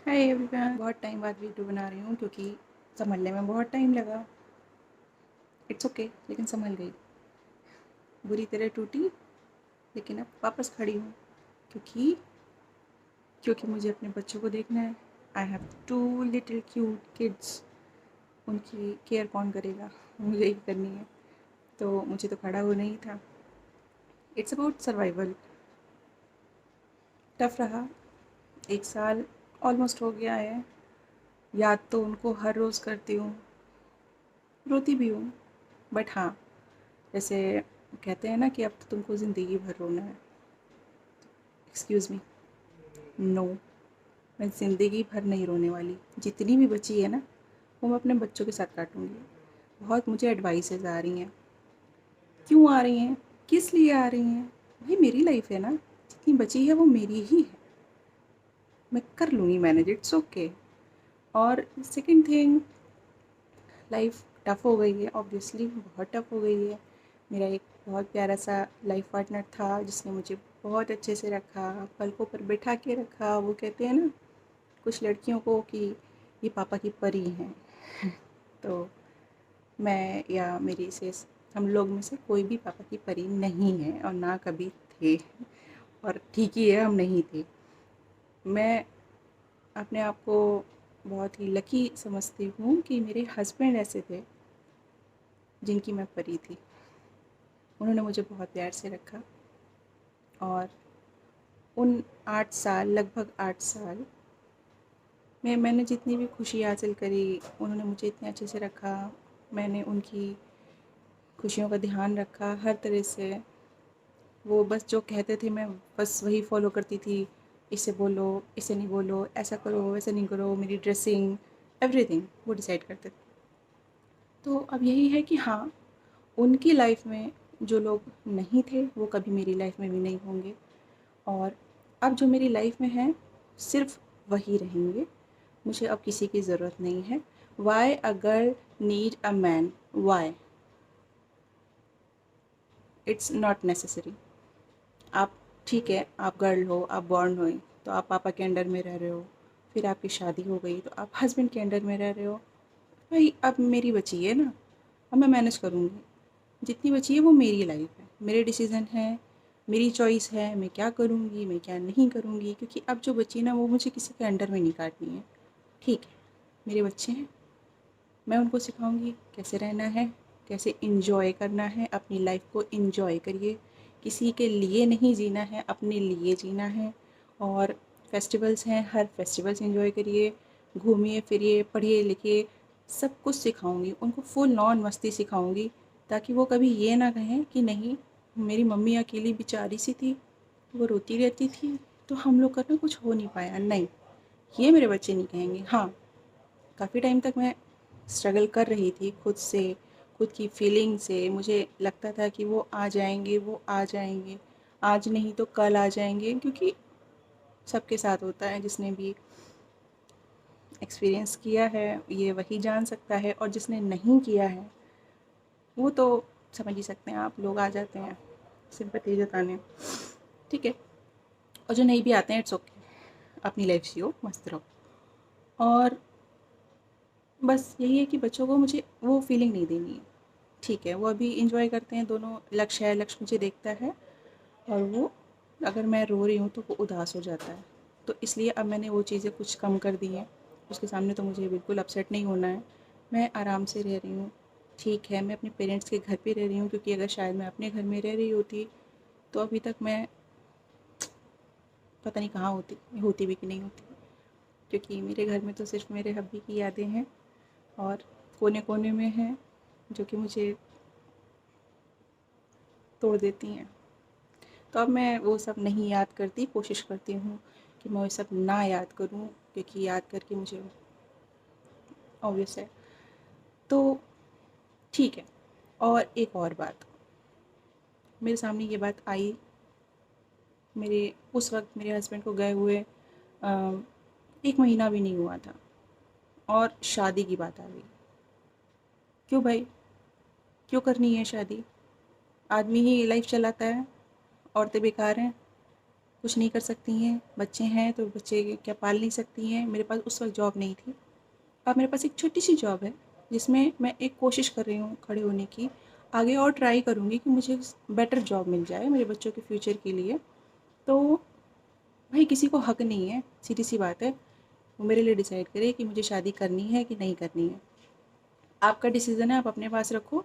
Hi everyone, बहुत time बाद video बना रही हूँ क्योंकि संभलने में बहुत टाइम लगा। इट्स ओके, लेकिन संभल गई। बुरी तरह टूटी, लेकिन अब वापस खड़ी हूँ क्योंकि क्योंकि मुझे अपने बच्चों को देखना है। I have 2 little cute kids. उनकी केयर कौन करेगा? मुझे ही करनी है, तो मुझे तो खड़ा होना ही था। It's about survival. टफ रहा। 1 साल ऑलमोस्ट हो गया है। याद तो उनको हर रोज़ करती हूँ, रोती भी हूँ, बट हाँ, जैसे कहते हैं ना कि अब तो तुमको ज़िंदगी भर रोना है। एक्सक्यूज़ मी, नो, मैं ज़िंदगी भर नहीं रोने वाली। जितनी भी बची है ना, वो मैं अपने बच्चों के साथ काटूँगी। बहुत मुझे एडवाइसेज़ आ रही हैं। क्यों आ रही हैं? किस लिए आ रही हैं? भाई मेरी लाइफ है ना, जितनी बची है वो मेरी ही है। मैं कर लूँगी मैनेज, इट्स ओके। और सेकंड थिंग, लाइफ टफ़ हो गई है, ऑब्वियसली बहुत टफ़ हो गई है। मेरा एक बहुत प्यारा सा लाइफ पार्टनर था जिसने मुझे बहुत अच्छे से रखा, पलकों पर बैठा के रखा। वो कहते हैं ना कुछ लड़कियों को कि ये पापा की परी हैं। तो मैं या मेरी से हम लोग में से कोई भी पापा की परी नहीं है और ना कभी थे, और ठीक ही है हम नहीं थे। मैं अपने आप को बहुत ही लकी समझती हूँ कि मेरे हस्बैंड ऐसे थे जिनकी मैं परी थी। उन्होंने मुझे बहुत प्यार से रखा, और उन 8 साल, लगभग 8 साल में मैंने जितनी भी खुशी हासिल करी, उन्होंने मुझे इतने अच्छे से रखा। मैंने उनकी खुशियों का ध्यान रखा हर तरह से। वो बस जो कहते थे मैं बस वही फॉलो करती थी। इसे बोलो, इसे नहीं बोलो, ऐसा करो, वैसा नहीं करो, मेरी ड्रेसिंग, एवरीथिंग वो डिसाइड करते थे। तो अब यही है कि हाँ, उनकी लाइफ में जो लोग नहीं थे वो कभी मेरी लाइफ में भी नहीं होंगे, और अब जो मेरी लाइफ में है सिर्फ वही रहेंगे। मुझे अब किसी की ज़रूरत नहीं है। Why a girl need a man? Why? It's not necessary. आप ठीक है, आप गर्ल हो, आप बॉर्न हुई तो आप पापा के अंडर में रह रहे हो, फिर आपकी शादी हो गई तो आप हस्बैंड के अंडर में रह रहे हो। भाई अब मेरी बची है ना, अब मैं मैनेज करूँगी। जितनी बची है वो मेरी लाइफ है, मेरे डिसीज़न है, मेरी चॉइस है, मैं क्या करूँगी, मैं क्या नहीं करूँगी। क्योंकि अब जो बची है ना वो मुझे किसी के अंडर में नहीं काटनी है। ठीक है, मेरे बच्चे हैं, मैं उनको सिखाऊंगी कैसे रहना है, कैसे इंजॉय करना है। अपनी लाइफ को इंजॉय करिए, किसी के लिए नहीं जीना है, अपने लिए जीना है। और फेस्टिवल्स हैं, हर फेस्टिवल्स इंजॉय करिए, घूमिए फिरिए, पढ़िए लिखिए, सब कुछ सिखाऊंगी उनको। फुल नॉन मस्ती सिखाऊंगी, ताकि वो कभी ये ना कहें कि नहीं, मेरी मम्मी अकेली बेचारी सी थी, वो रोती रहती थी तो हम लोग का ना कुछ हो नहीं पाया। नहीं, ये मेरे बच्चे नहीं कहेंगे। हाँ, काफ़ी टाइम तक मैं स्ट्रगल कर रही थी खुद से, खुद की फीलिंग से। मुझे लगता था कि वो आ जाएंगे, वो आ जाएंगे, आज नहीं तो कल आ जाएंगे। क्योंकि सबके साथ होता है, जिसने भी एक्सपीरियंस किया है ये वही जान सकता है, और जिसने नहीं किया है वो तो समझ ही सकते हैं आप, लोग आ जाते हैं सिंपैथी जताने। ठीक है, और जो नहीं भी आते हैं इट्स ओके, अपनी लाइफ जियो, मस्त रहो। और बस यही है कि बच्चों को मुझे वो फीलिंग नहीं देनी है। ठीक है, वो अभी इंजॉय करते हैं, दोनों लक्ष्य है, लक्ष्य मुझे देखता है, और वो अगर मैं रो रही हूँ तो वो उदास हो जाता है। तो इसलिए अब मैंने वो चीज़ें कुछ कम कर दी हैं। उसके सामने तो मुझे बिल्कुल अपसेट नहीं होना है, मैं आराम से रह रही हूँ। ठीक है, मैं अपने पेरेंट्स के घर पे रह रही हूँ, क्योंकि अगर शायद मैं अपने घर में रह रही होती तो अभी तक मैं पता नहीं कहाँ होती, होती भी कि नहीं होती। क्योंकि मेरे घर में तो सिर्फ मेरे हब्बी की यादें हैं, और कोने कोने में हैं जो कि मुझे तोड़ देती हैं। तो अब मैं वो सब नहीं याद करती, कोशिश करती हूँ कि मैं वो सब ना याद करूँ, क्योंकि याद करके मुझे ऑब्वियस है। तो ठीक है, और एक और बात मेरे सामने ये बात आई, मेरे उस वक्त मेरे हस्बैंड को गए हुए 1 महीना भी नहीं हुआ था, और शादी की बात आ गई। क्यों भाई, क्यों करनी है शादी? आदमी ही लाइफ चलाता है, औरतें बेकार हैं? कुछ नहीं कर सकती हैं, बच्चे हैं तो बच्चे क्या पाल नहीं सकती हैं। मेरे पास उस वक्त जॉब नहीं थी। अब मेरे पास एक छोटी सी जॉब है जिसमें मैं एक कोशिश कर रही हूँ खड़े होने की। आगे और ट्राई करूँगी कि मुझे बेटर जॉब मिल जाए मेरे बच्चों के फ्यूचर के लिए। तो भाई किसी को हक नहीं है, सीधी सी बात है, वो मेरे लिए डिसाइड करे कि मुझे शादी करनी है कि नहीं करनी है। आपका डिसीज़न है, आप अपने पास रखो।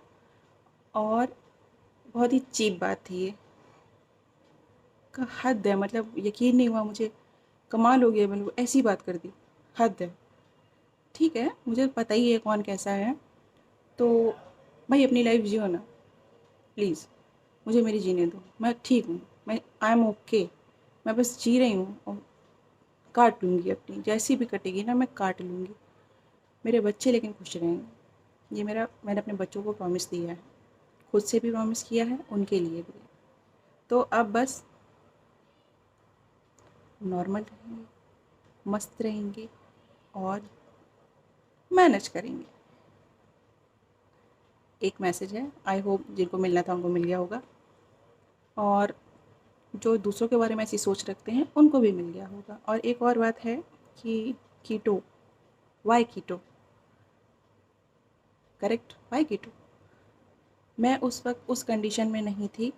और बहुत ही चीप बात थी ये, का हद है, मतलब यकीन नहीं हुआ मुझे, कमाल हो गया, मतलब ऐसी बात कर दी, हद है। ठीक है, मुझे पता ही है कौन कैसा है, तो भाई अपनी लाइफ जियो ना प्लीज़, मुझे मेरी जीने दो, मैं ठीक हूँ, मैं आई एम ओके, मैं बस जी रही हूँ और काट लूँगी अपनी, जैसी भी कटेगी ना मैं काट लूँगी। मेरे बच्चे लेकिन खुश रहेंगे, ये मैंने अपने बच्चों को प्रॉमिस दिया है, खुद से भी प्रॉमिस किया है, उनके लिए भी। तो अब बस नॉर्मल रहेंगे, मस्त रहेंगे और मैनेज करेंगे। एक मैसेज है, आई होप जिनको मिलना था उनको मिल गया होगा, और जो दूसरों के बारे में ऐसी सोच रखते हैं उनको भी मिल गया होगा। और एक और बात है कि कीटो, वाई कीटो, करेक्ट, वाई कीटो। मैं उस वक्त उस कंडीशन में नहीं थी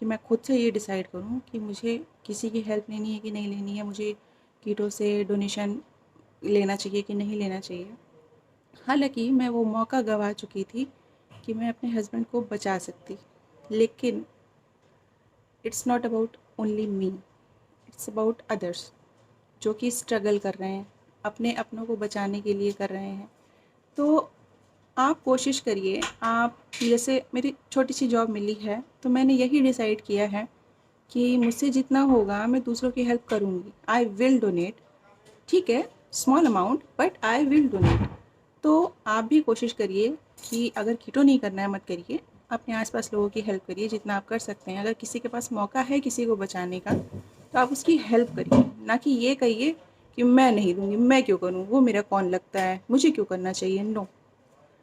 कि मैं खुद से ये डिसाइड करूं कि मुझे किसी की हेल्प लेनी है कि नहीं लेनी है, मुझे कीटो से डोनेशन लेना चाहिए कि नहीं लेना चाहिए। हालांकि मैं वो मौका गंवा चुकी थी कि मैं अपने हस्बैंड को बचा सकती, लेकिन it's not about only me, it's about others जो कि स्ट्रगल कर रहे हैं, अपने अपनों को बचाने के लिए कर रहे हैं। तो आप कोशिश करिए, आप जैसे मेरी छोटी सी जॉब मिली है तो मैंने यही डिसाइड किया है कि मुझसे जितना होगा मैं दूसरों की हेल्प करूँगी, आई विल डोनेट। ठीक है, small amount but I will donate. तो आप भी कोशिश करिए कि अगर कीटो नहीं करना है मत करिए, अपने आसपास लोगों की हेल्प करिए जितना आप कर सकते हैं। अगर किसी के पास मौका है किसी को बचाने का तो आप उसकी हेल्प करिए, ना कि ये कहिए कि मैं नहीं दूंगी, मैं क्यों करूँ, वो मेरा कौन लगता है, मुझे क्यों करना चाहिए। नो,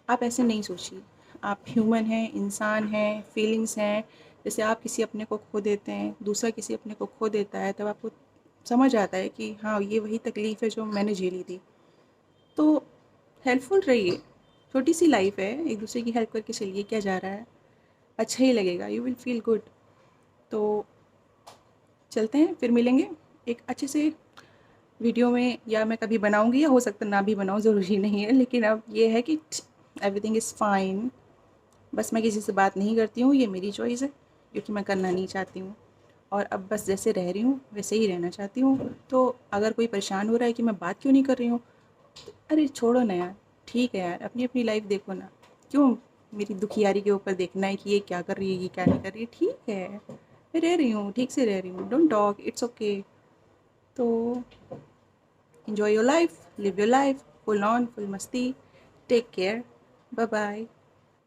आप ऐसे नहीं सोचिए। आप ह्यूमन हैं, इंसान हैं, फीलिंग्स हैं। जैसे आप किसी अपने को खो देते हैं, दूसरा किसी अपने को खो देता है, तब आपको समझ आता है कि हाँ ये वही तकलीफ़ है जो मैंने झेली थी। तो हेल्पफुल रहिए, छोटी सी लाइफ है, एक दूसरे की हेल्प करके चलिए, क्या जा रहा है, अच्छा ही लगेगा, यू विल फील गुड। तो चलते हैं, फिर मिलेंगे एक अच्छे से वीडियो में, या मैं कभी बनाऊंगी या हो सकता ना भी बनाऊँ, ज़रूरी नहीं है। लेकिन अब ये है कि एवरीथिंग इज़ फाइन। बस मैं किसी से बात नहीं करती हूँ, ये मेरी चॉइस है, क्योंकि मैं करना नहीं चाहती हूँ। और अब बस जैसे रह रही हूँ वैसे ही रहना चाहती हूँ। तो अगर कोई परेशान हो रहा है कि मैं बात क्यों नहीं कर रही हूँ, तो अरे छोड़ो ना यार, ठीक है यार, अपनी अपनी लाइफ देखो ना, क्यों मेरी दुखियारी के ऊपर देखना है कि ये क्या कर रही है, ये क्या नहीं कर रही है। ठीक है, मैं रह रही हूँ, ठीक से रह रही हूँ, डोंट टॉक, इट्स ओके। तो enjoy your life, live your life, full on, full मस्ती, take care, bye bye।